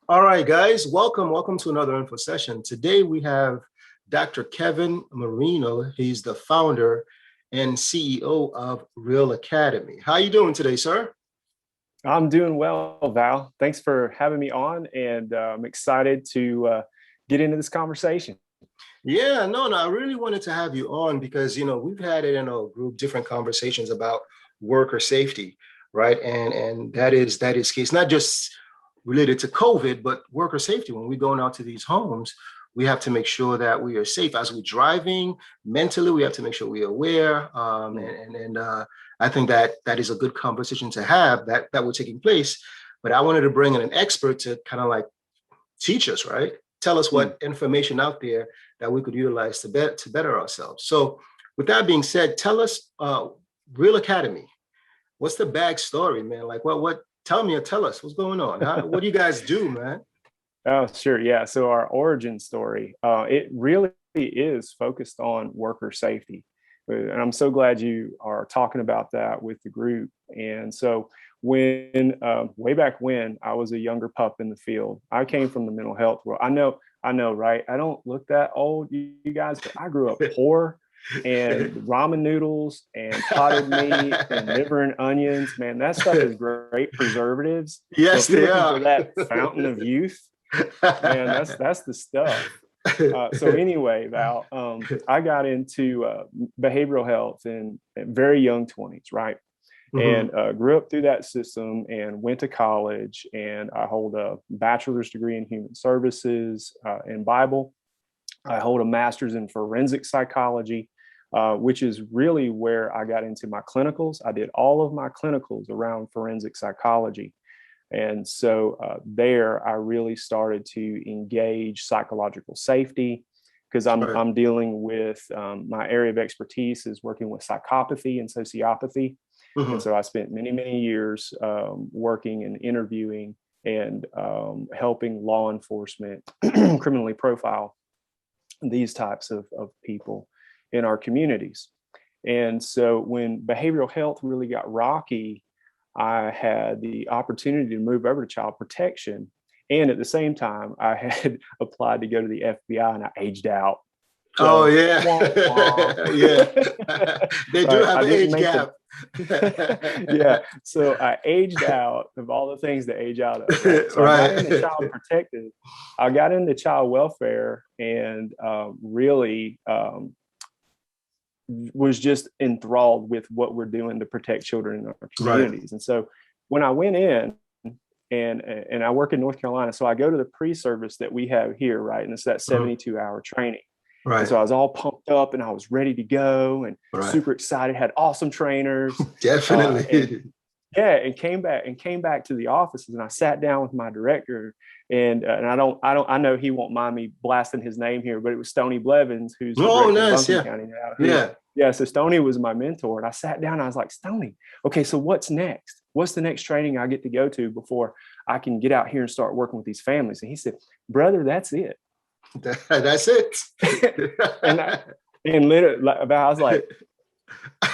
All right, guys, welcome to another info session. Today we have Dr. Kevin Marino. He's the founder and CEO of Real Academy. How you doing today, sir? I'm doing well, Val. Thanks for having me on, and I'm excited to get into this conversation. Yeah, no, I really wanted to have you on because we've had it in a group different conversations about worker safety, right? And that is key. It's not just related to COVID, but worker safety. When we're going out to these homes, we have to make sure that we are safe as we're driving. Mentally, we have to make sure we're aware. I think that is a good conversation to have that was taking place. But I wanted to bring in an expert to kind of like teach us, right? Tell us Mm. what information out there that we could utilize to better ourselves. So, with that being said, tell us, Real Academy. What's the back story, man? Like, what? Tell me or tell us what's going on. What do you guys do, man? Oh, sure. Yeah. So our origin story, it really is focused on worker safety. And I'm so glad you are talking about that with the group. And so way back when I was a younger pup in the field, I came from the mental health world. I know, right? I don't look that old, you guys, but I grew up poor and ramen noodles and potted meat and liver and onions. Man, that stuff is great preservatives. So Yes, if you're they looking are. for that fountain of youth, man, that's the stuff. So anyway, Val, I got into behavioral health in very young 20s, right? Mhm. And grew up through that system and went to college. And I hold a bachelor's degree in human services in Bible. I hold a master's in forensic psychology, which is really where I got into my clinicals. I did all of my clinicals around forensic psychology. And so there, I really started to engage psychological safety because Right. I'm dealing with my area of expertise is working with psychopathy and sociopathy. And Mhm. so I spent many years working and interviewing and helping law enforcement criminally profile these types of people in our communities. And so when behavioral health really got rocky, I had the opportunity to move over to child protection. And at the same time, I had applied to go to the FBI and I aged out. Oh So, yeah, wah, wah. yeah. They do Right. have I an didn't age make gap. the, yeah. So I aged out of all the things to age out of, right? So I got into Right. child protective. I got into child welfare and really was just enthralled with what we're doing to protect children in our Right. communities. And so when I went in and I work in North Carolina, so I go to the pre-service that we have here, right? And it's that Mhm. 72-hour training. And Right. so I was all pumped up and I was ready to go and Right. super excited, had awesome trainers. And Definitely. yeah, and came back to the offices and I sat down with my director and I know he won't mind me blasting his name here, but it was Stony Blevins, who's the Oh, director of nice. Buncombe Yeah. County now. Yeah. Yeah, so Stony was my mentor, and I sat down and I was like, Stony, okay, so what's next? What's the next training I get to go to before I can get out here and start working with these families? And he said, brother, that's it. That's it. and I, and literally, like, I was like,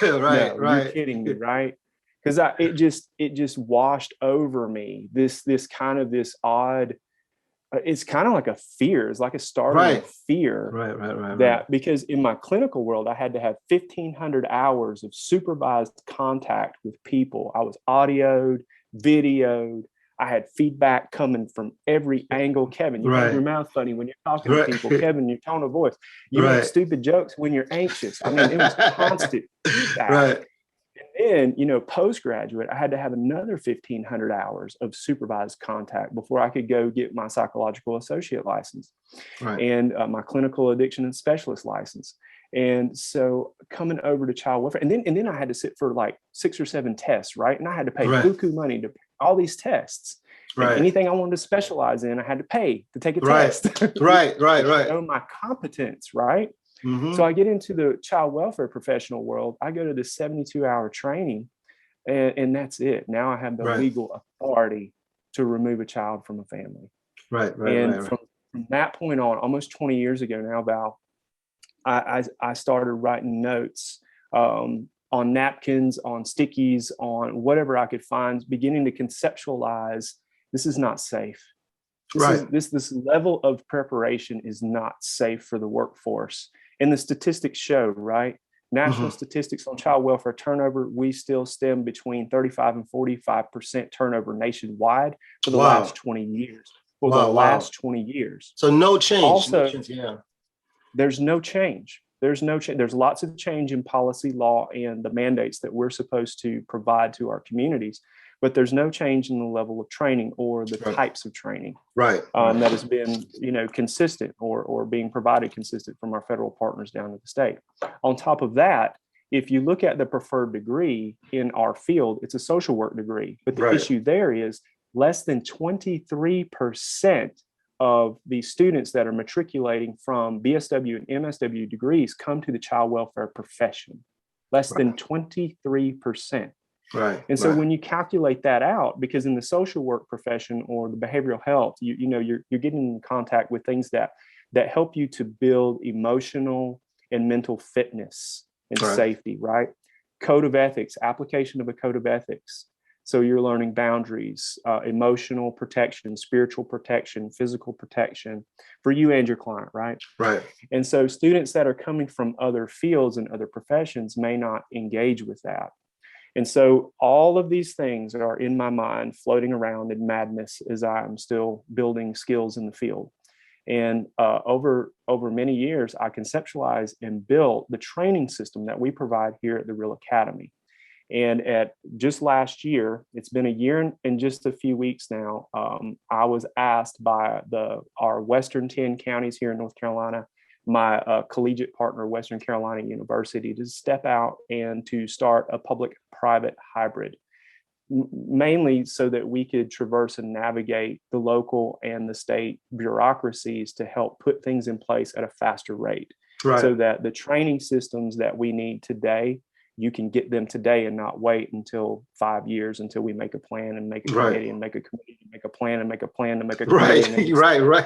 Right. no, you're Right. kidding me, right? Because it just washed over me this kind of this odd. It's kind of like a fear. It's like a startling Right. fear Right. Right. Right. Right. that because in my clinical world, I had to have 1,500 hours of supervised contact with people. I was audioed, videoed. I had feedback coming from every angle. Kevin, you have your Right. mouth funny when you're talking to Right. people. Kevin, your tone of voice. You make Right. stupid jokes when you're anxious. I mean, it was constant feedback. Right. And then, postgraduate, I had to have another 1,500 hours of supervised contact before I could go get my psychological associate license Right. and my clinical addiction and specialist license. And so coming over to child welfare, and then I had to sit for like 6 or 7 tests, right? And I had to pay Right. buku money to pay all these tests. And Right. anything I wanted to specialize in, I had to pay to take a Right. test Right. to Right. Right. show my competence, right? So Mm-hmm. I get into the child welfare professional world. I go to this 72-hour training, and that's it. Now I have the Right. legal authority to remove a child from a family. Right. Right. Right. And Right. from that point on, almost 20 years ago now, Val, I started writing notes on napkins, on stickies, on whatever I could find, beginning to conceptualize this is not safe. Right. This level of preparation is not safe for the workforce. And the statistics show, right? National Hmm. statistics on child welfare turnover, we still stem between 35 and 45% turnover nationwide for the Wow. last 20 years. For the Wow. Wow. last 20 years. So no change. No Also, change. Yeah. there's no change. There's no change. There's lots of change in policy, law, and the mandates that we're supposed to provide to our communities, but there's no change in the level of training or the Right. types of training Right. Right. that has been, consistent or being provided consistent from our federal partners down to the state. On top of that, if you look at the preferred degree in our field, it's a social work degree, but the Right. issue there is less than 23% of the students that are matriculating from BSW and MSW degrees come to the child welfare profession. Less than Right. 23%. Right. And so Right. when you calculate that out, because in the social work profession or the behavioral health, you're getting in contact with things that help you to build emotional and mental fitness and Right. safety, right? Code of ethics, application of a code of ethics. So you're learning boundaries, emotional protection, spiritual protection, physical protection for you and your client, right? Right. And so students that are coming from other fields and other professions may not engage with that. And so all of these things are in my mind floating around in madness as I'm still building skills in the field. And over many years, I conceptualized and built the training system that we provide here at the Real Academy. And at just last year, it's been a year and just a few weeks now, I was asked by our Western 10 counties here in North Carolina, my collegiate partner, Western Carolina University, to step out and to start a public-private hybrid, mainly so that we could traverse and navigate the local and the state bureaucracies to help put things in place at a faster rate, Right. so that the training systems that we need today, you can get them today and not wait until 5 years until we make a plan and make a Right. committee and make a committee and make a plan and make a plan and make a committee. Right. Right.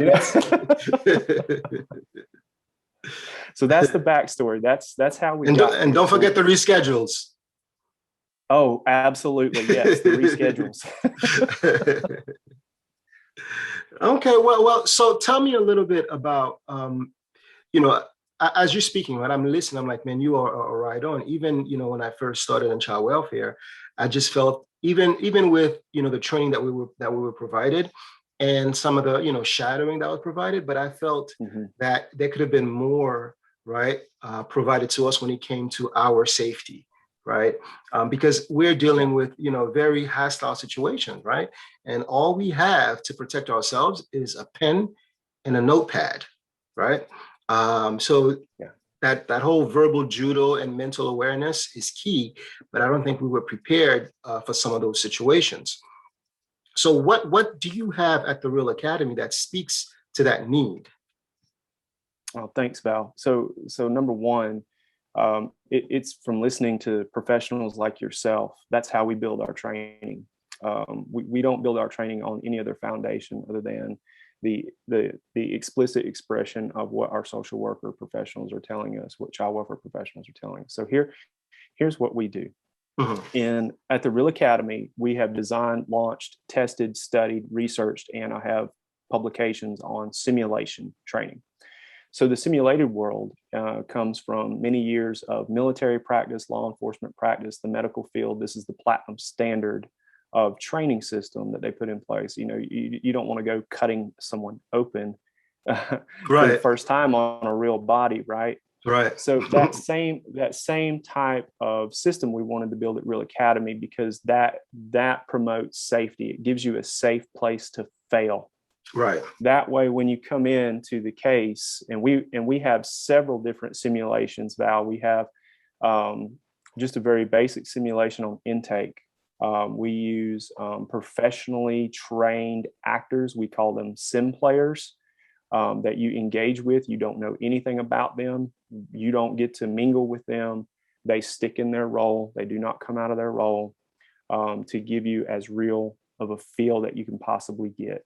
So that's the backstory. That's how we And got and don't forget the reschedules. Oh, absolutely. Yes, the reschedules. Okay. Well. So tell me a little bit about, you know, as you're speaking, right? I'm listening. I'm like, man, you are right on. Even, when I first started in child welfare, I just felt even with, the training that we were provided and some of the, shadowing that was provided, but I felt that there could have been more, right, provided to us when it came to our safety, right? Because we're dealing with, very hostile situations, right? And all we have to protect ourselves is a pen and a notepad, right? So Yeah. that whole verbal judo and mental awareness is key, but I don't think we were prepared for some of those situations. So what do you have at the Real Academy that speaks to that need? Oh, thanks, Val. So number one, it's from listening to professionals like yourself. That's how we build our training. We don't build our training on any other foundation other than the explicit expression of what our social worker professionals are telling us, what child welfare professionals are telling us. So here's what we do. At the Real Academy, we have designed, launched, tested, studied, researched, and I have publications on simulation training. So the simulated world comes from many years of military practice, law enforcement practice, the medical field. This is the platinum standard of training system that they put in place. You don't want to go cutting someone open for the first time on a real body, right? Right. So that same type of system we wanted to build at Real Academy, because that promotes safety. It gives you a safe place to fail. Right. That way, when you come into the case, and we have several different simulations, Val. We have just a very basic simulation on intake. We use professionally trained actors. We call them sim players that you engage with. You don't know anything about them. You don't get to mingle with them. They stick in their role. They do not come out of their role to give you as real of a feel that you can possibly get.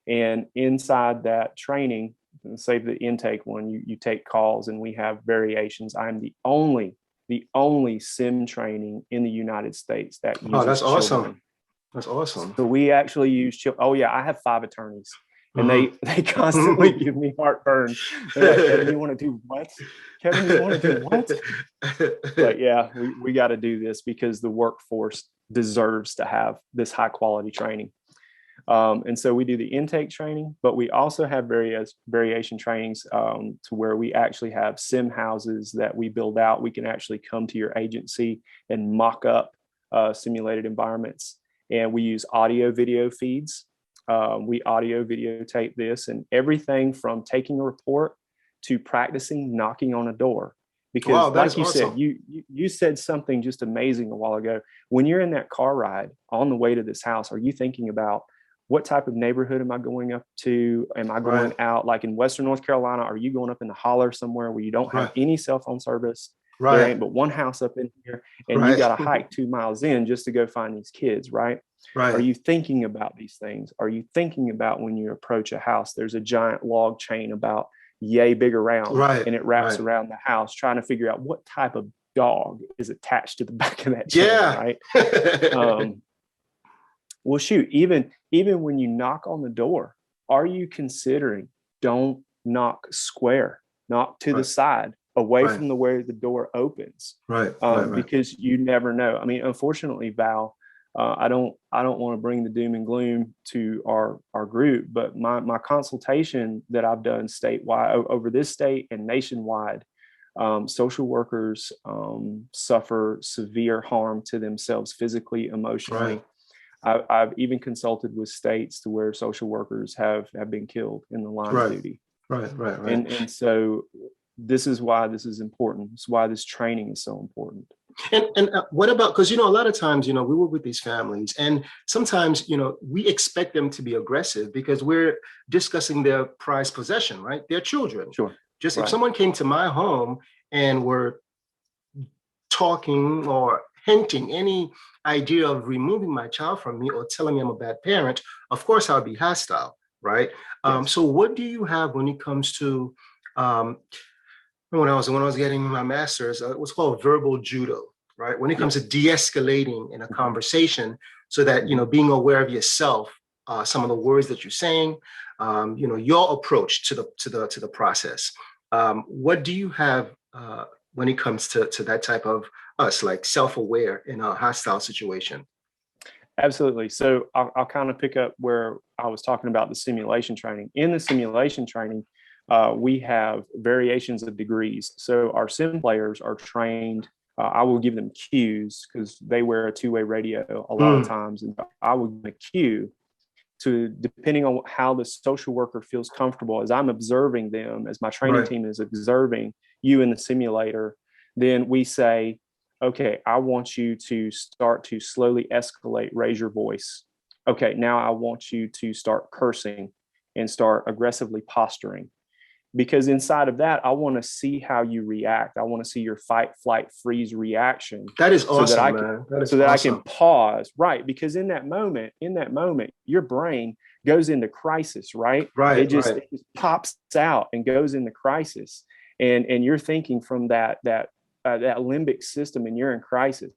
And inside that training, say the intake one, you take calls and we have variations. I'm the only sim training in the United States that uses that's children. awesome. That's awesome. So we actually use children. Oh yeah, I have 5 attorneys. and they constantly give me heartburn. They're like, Kevin, you want to do what? Kevin, you want to do what? But yeah, we got to do this because the workforce deserves to have this high quality training. And so we do the intake training, but we also have various variation trainings to where we actually have sim houses that we build out. We can actually come to your agency and mock up simulated environments. And we use audio video feeds. We audio videotape this, and everything from taking a report to practicing knocking on a door. Because Wow, that like is you awesome. said, you said something just amazing a while ago. When you're in that car ride on the way to this house, are you thinking about what type of neighborhood am I going up to? Am I going Right, out like in Western North Carolina? Are you going up in the holler somewhere where you don't have right, any cell phone service? There right, ain't but one house up in here, and you right, got to hike 2 miles in just to go find these kids, right? Are right, you thinking about these things? Are you thinking about when you approach a house, there's a giant log chain about yay big around, right, and it wraps right. around the house, trying to figure out what type of dog is attached to the back of that chain, Yeah. right? Well, shoot, even when you knock on the door, are you considering don't knock square, knock to the Right, side, away right, from the way the door opens, right, right, right. because you never know. I mean, unfortunately, Val, I don't want to bring the doom and gloom to our group, but my consultation that I've done statewide over this state and nationwide, social workers suffer severe harm to themselves physically, Right, emotionally. I've even consulted with states to where social workers have been killed in the line of right, duty. right, right, right. And so this is why this is important. It's why this training is so important. And what about, because a lot of times we work with these families, and sometimes we expect them to be aggressive because we're discussing their prized possession, right? Their children. Sure. Just if Right. someone came to my home and were talking or hinting any idea of removing my child from me or telling me I'm a bad parent, of course I'll be hostile, right? Yes. So what do you have when it comes to um, when I was getting my master's, it was called verbal judo, right? When it comes to Yes. de-escalating in a Mhm. conversation, so that Mhm. being aware of yourself, some of the words that you're saying, your approach to the process. What do you have when it comes to that type of us, like self-aware in a hostile situation? Absolutely. So I'll kind of pick up where I was talking about the simulation training. In the simulation training, we have variations of degrees. So our sim players are trained. I will give them cues because they wear a two-way radio a lot of Mm, times, and I will give a cue to, depending on how the social worker feels comfortable, as I'm observing them, as my training right, team is observing you in the simulator, then we say, okay, I want you to start to slowly escalate, raise your voice. Okay, now I want you to start cursing and start aggressively posturing. Because inside of that, I want to see how you react. I want to see your fight, flight, freeze reaction that is so that awesome, I can man. That is so that I can awesome. pause, right? Because in that moment, your brain goes into crisis, right? It Right, just right. it just pops out and goes into crisis, and you're thinking from that limbic system, and you're in crisis.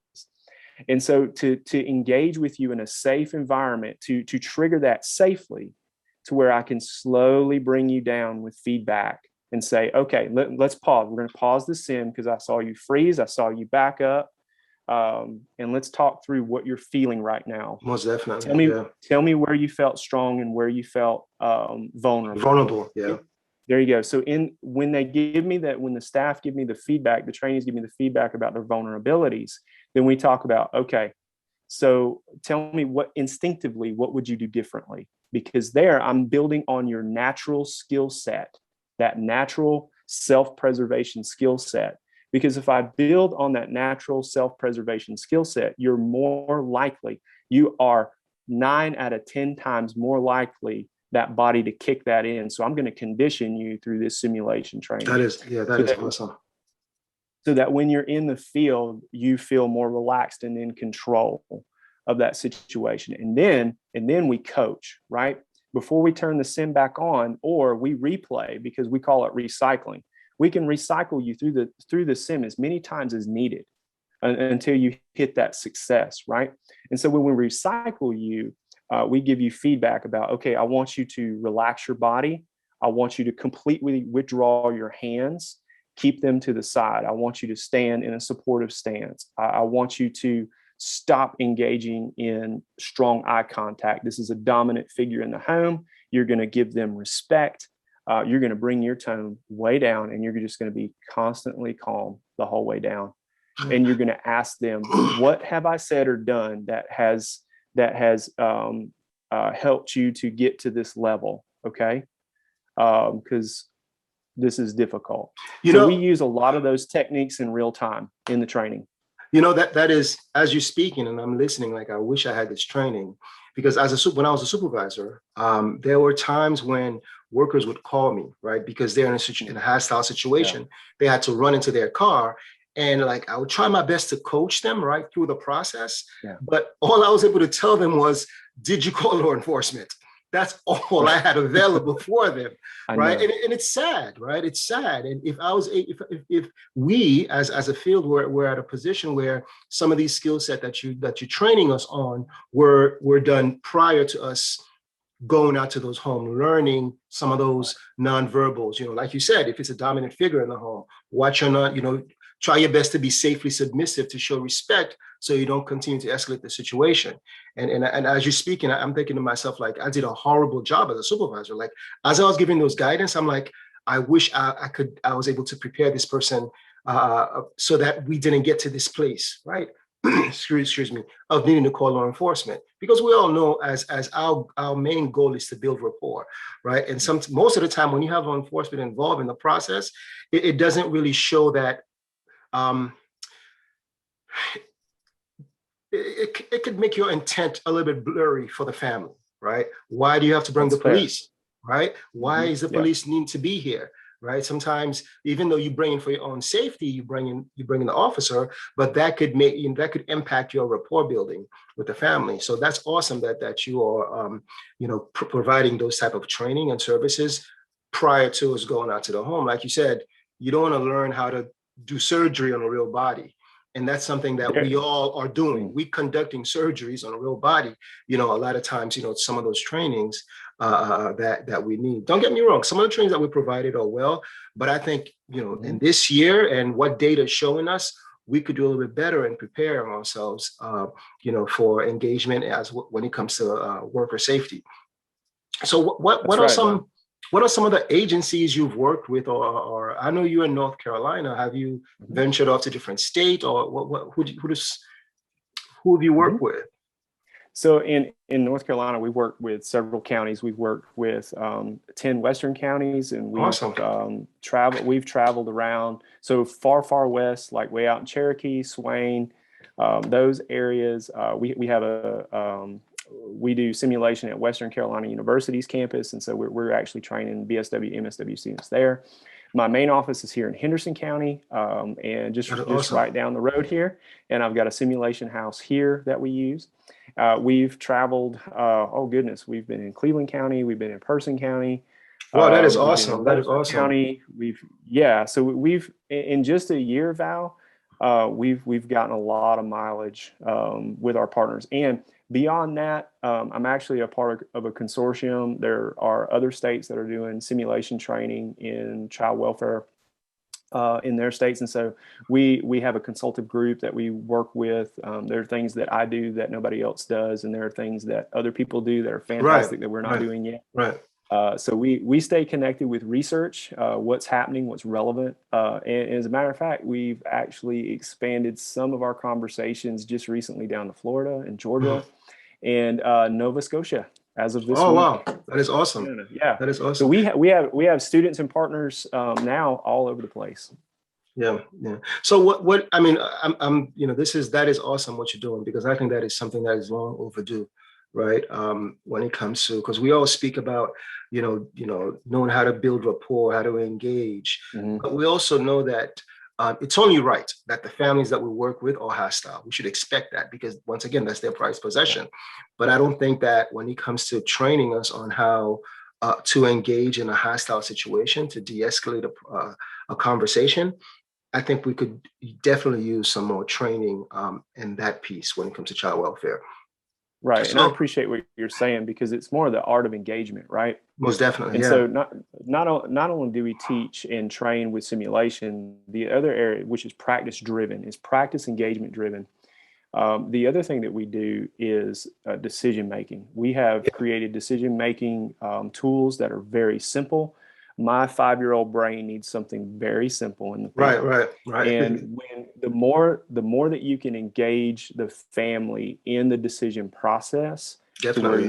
And so to engage with you in a safe environment, to trigger that safely, to where I can slowly bring you down with feedback and say, okay, let's pause. We're going to pause the sim because I saw you freeze, I saw you back up, and let's talk through what you're feeling right now. Most Tell definitely. me, Yeah. tell me where you felt strong and where you felt vulnerable. Vulnerable. Yeah. There you go. So when they give me that, when the staff give me the feedback, the trainees give me the feedback about their vulnerabilities, then we talk about, okay, so tell me what instinctively, what would you do differently? Because there I'm building on your natural skill set, that natural self-preservation skill set. Because if I build on that natural self-preservation skill set, you're more likely, you are 9 out of 10 times more likely that body to kick that in. So I'm going to condition you through this simulation That training is, yeah, that so is that awesome. so that when you're in the field, you feel more relaxed and in control of that situation. And then we coach, right? Before we turn the sim back on, or we replay, because we call it recycling. We can recycle you through the sim as many times as needed until you hit that success, right? And so when we recycle you, we give you feedback about, okay, I want you to relax your body. I want you to completely withdraw your hands, keep them to the side. I want you to stand in a supportive stance. I want you to stop engaging in strong eye contact. This is a dominant figure in the home. You're going to give them respect. You're going to bring your tone way down, and you're just going to be constantly calm the whole way down. And you're going to ask them, what have I said or done that has helped you to get to this level? Okay. Because this is difficult. So we use a lot of those techniques in real time in the training. That is, as you're speaking and I'm listening, like I wish I had this training, because when I was a supervisor, there were times when workers would call me, right? Because they're in a hostile situation. Yeah. They had to run into their car. And like, I would try my best to coach them right through the process. Yeah. But all I was able to tell them was, did you call law enforcement? That's all I had available for them, right? And it's sad, right? It's sad. And if we as a field we're at a position where some of these skill set that you're training us on were done prior to us going out to those homes, learning some of those nonverbals, like you said, if it's a dominant figure in the home, watch your not, try your best to be safely submissive to show respect so you don't continue to escalate the situation. And as you're speaking, I'm thinking to myself, like, I did a horrible job as a supervisor. Like, as I was giving those guidance, I'm like, I wish I was able to prepare this person so that we didn't get to this place, right? excuse me, of needing to call law enforcement, because we all know as our main goal is to build rapport, right? And most of the time when you have law enforcement involved in the process, it doesn't really show that. It could make your intent a little bit blurry for the family, right? Why do you have to bring the police, right? Why is the police need to be here, right? Sometimes, even though you bring in for your own safety, you bring in the officer, but that could impact your rapport building with the family. So that's awesome that you are, providing those type of training and services prior to us going out to the home. Like you said, you don't want to learn how to do surgery on a real body. And that's something that we all are doing. We conducting surgeries on a real body. A lot of times, some of those trainings that we need. Don't get me wrong. Some of the trainings that we provided are well, but I think, in this year and what data is showing us, we could do a little bit better in preparing ourselves, for engagement when it comes to worker safety. So what are some of the agencies you've worked with, or I know you're in North Carolina? Have you ventured off to different state, or who have you worked with? So in North Carolina, we work with several counties. We've worked with 10 Western counties, and we've traveled around. So far west, like way out in Cherokee, Swain, those areas. We do simulation at Western Carolina University's campus, and so we're actually training BSW, MSW students there. My main office is here in Henderson County, and just right down the road here. And I've got a simulation house here that we use. We've traveled, we've been in Cleveland County, we've been in Person County. Wow, that is awesome. That is awesome. County, so we've, in just a year, Val, we've gotten a lot of mileage with our partners. And beyond that, I'm actually a part of a consortium. There are other states that are doing simulation training in child welfare in their states. And so we have a consultative group that we work with. There are things that I do that nobody else does, and there are things that other people do that are fantastic that we're not doing yet. Right. So we stay connected with research, what's happening, what's relevant. And as a matter of fact, we've actually expanded some of our conversations just recently down to Florida and Georgia and Nova Scotia as of this week. Wow, that is awesome. Yeah, that is awesome. So we have students and partners now all over the place. Yeah. So what I mean, I'm that is awesome what you're doing, because I think that is something that is long overdue, right? When it comes to, because we all speak about knowing how to build rapport, how to engage, but we also know that it's only right that the families that we work with are hostile. We should expect that, because once again, that's their prized possession. But I don't think that when it comes to training us on how to engage in a hostile situation, to de-escalate a conversation, I think we could definitely use some more training in that piece when it comes to child welfare. Right. And I So appreciate what you're saying because it's more the art of engagement, right? most definitely, And yeah. so not only do we teach and train with simulation, the other area, which is practice driven, is practice engagement driven. The other thing that we do is decision making. We have Yeah. created decision making tools that are very simple. My 5-year-old brain needs something very simple in the Right, family. right, right. And when the more that you can engage the family in the decision process to where Definitely.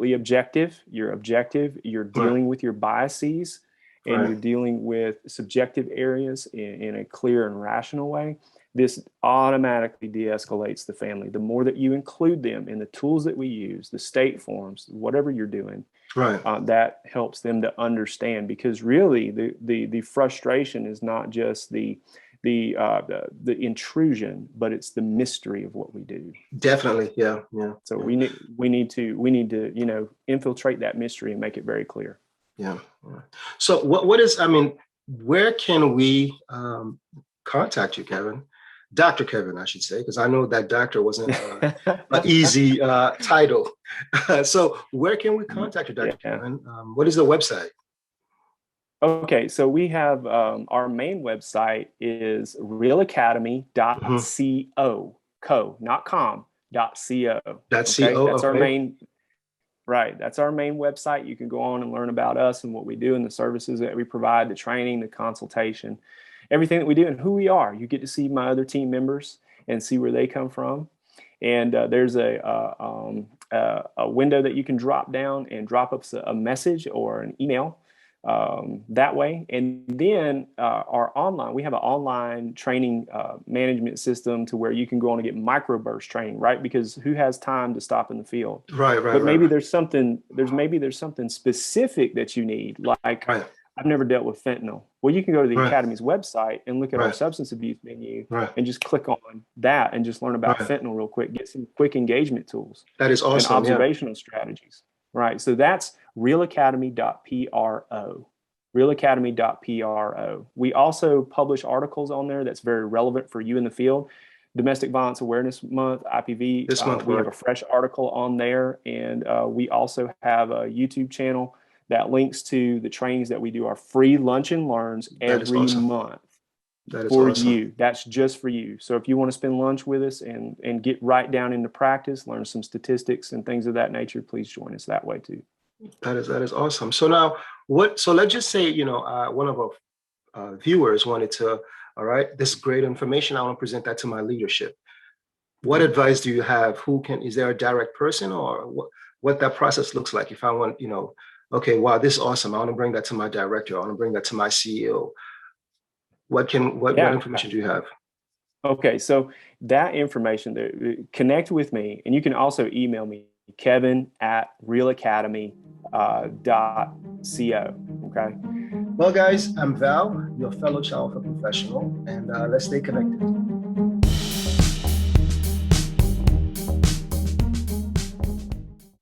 you're objective, you're Right, dealing with your biases, and right, you're dealing with subjective areas in a clear and rational way, this automatically de-escalates the family. The more that you include them in the tools that we use, the state forms, whatever you're doing, right. that helps them to understand. Because really, the frustration is not just the intrusion, but it's the mystery of what we do. Definitely. Yeah, yeah, So yeah, we need to infiltrate that mystery and make it very clear. yeah, yeah. So what is, I mean, where can we contact you, Kevin? Dr. Kevin, I should say, because I know that doctor wasn't an easy title. So where can we contact you, Dr. Yeah. Kevin? What is the website? Okay, so we have our main website is Mhm. realacademy.co, not com, .co. That's Okay, CO. that's our Okay. main, right. That's our main website. You can go on and learn about us and what we do and the services that we provide, the training, the consultation, everything that we do and who we are. You get to see my other team members and see where they come from. And there's a window that you can drop down and drop us a message or an email that way. And then we have an online training management system to where you can go on and get microburst training, right? Because who has time to stop in the field? Right, right, But right, maybe right, there's something specific that you need, like right, I've never dealt with fentanyl. Well, you can go to the right, Academy's website and look at our right, substance abuse menu right, and just click on that and just learn about right. fentanyl real quick, get some quick engagement tools That is and awesome. Yeah, observational strategies. Right. So that's realacademy.pro. Realacademy.pro. We also publish articles on there that's very relevant for you in the field. Domestic Violence Awareness Month, IPV, this month, we have right? a fresh article on there. And we also have a YouTube channel that links to the trainings that we do, our free lunch and learns That is every awesome. month That is for awesome. you. That's just for you. So if you want to spend lunch with us and get right down into practice, learn some statistics and things of that nature, please join us that way too. That is awesome. So now, what? So let's just say, one of our viewers wanted to. All right, this is great information. I want to present that to my leadership. What Mhm. advice do you have? Who can? Is there a direct person, or what that process looks like? If I want, okay, wow, this is awesome. I want to bring that to my director. I want to bring that to my CEO. What Yeah. information do you have? Okay. So that information there, connect with me, and you can also email me, kevin@realacademy.co. Okay. Well, guys, I'm Val, your fellow child professional, and let's stay connected.